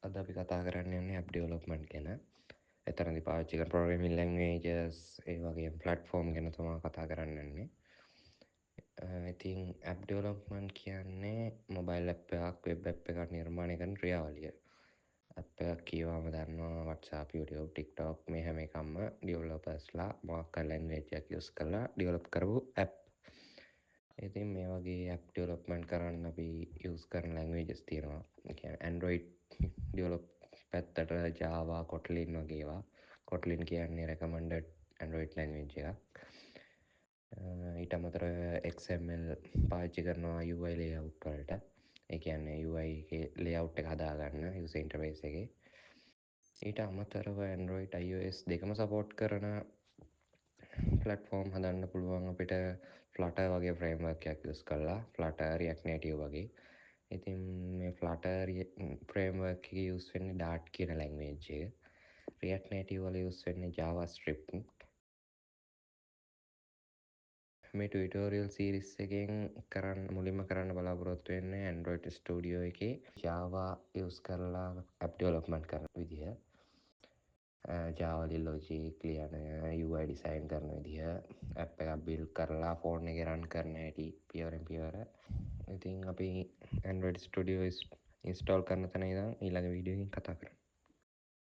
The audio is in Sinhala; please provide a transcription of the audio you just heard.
අද අපි කතා කරන්න යන්නේ ඇප් ඩෙවලොප්මන්ට් ගැන. එතනදී පාවිච්චි කරන ප්‍රෝග්‍රෑමින් ලැන්ග්වේජස් ඒ වගේ ප්ලැට්ෆෝම් ගැන තමයි කතා කරන්න යන්නේ. ඉතින් ඇප් ඩෙවලොප්මන්ට් කියන්නේ මොබයිල් ඇප් එකක් වෙබ් ඇප් එකක් නිර්මාණය කරන ක්‍රියාවලිය. ඇප් එකක් කියවම දන්නවා WhatsApp, YouTube, TikTok මේ හැම එකක්ම ඩෙවලොපර්ස්ලා මොකක් හරි ලැන්ග්වේජ් එකක් යූස් කරලා ඩෙවලොප් කරපු ඇප්. ඉතින් මේ වගේ ඇප් ඩෙවලොප්මන්ට් කරන්න අපි යූස් කරන ලැන්ග්වේජස් තියෙනවා. ඒ කියන්නේ Android ඩෙවලොප් පැත්තට Java, Kotlin වගේ ඒවා. Kotlin කියන්නේ recommended Android language එකක්. ඊට අමතරව XML පාවිච්චි කරනවා UI layout වලට. ඒ කියන්නේ UI එකේ layout එක හදාගන්න user interface එකේ. ඊට අමතරව Android iOS දෙකම සපෝට් කරන ප්ලට්ෆෝම් හදන්න පුළුවන් අපිට Flutter වගේ ෆ්‍රේම්වර්ක් එකක් යූස් කරලා Flutter, React Native වගේ. ඉතින් මේ Flutter ෆ්‍රේම්වර්ක් එකේ යූස් වෙන්නේ Dart කියන ලැන්ග්වේජ් එක. React Native වල යූස් වෙන්නේ JavaScript. මේ ටියුටෝරියල් සීරීස් එකෙන් මුලින්ම කරන්න බලාපොරොත්තු වෙන්නේ Android Studio එකේ Java යූස් කරලා ඇප් ඩෙවලොප්මන්ට් කරන විදිහ. Java logic ලියන UI ඩිසයින් කරන විදිහ, ඇප් එකක් බිල්ඩ් කරලා ෆෝන් එකේ රන් කරන හැටි පියවරෙන් පියවර. ඉතින් අපි Android Studio ඉන්ස්ටෝල් කරන තැන ඉඳන් ඊළඟ වීඩියෝ එකකින් කතා කරමු.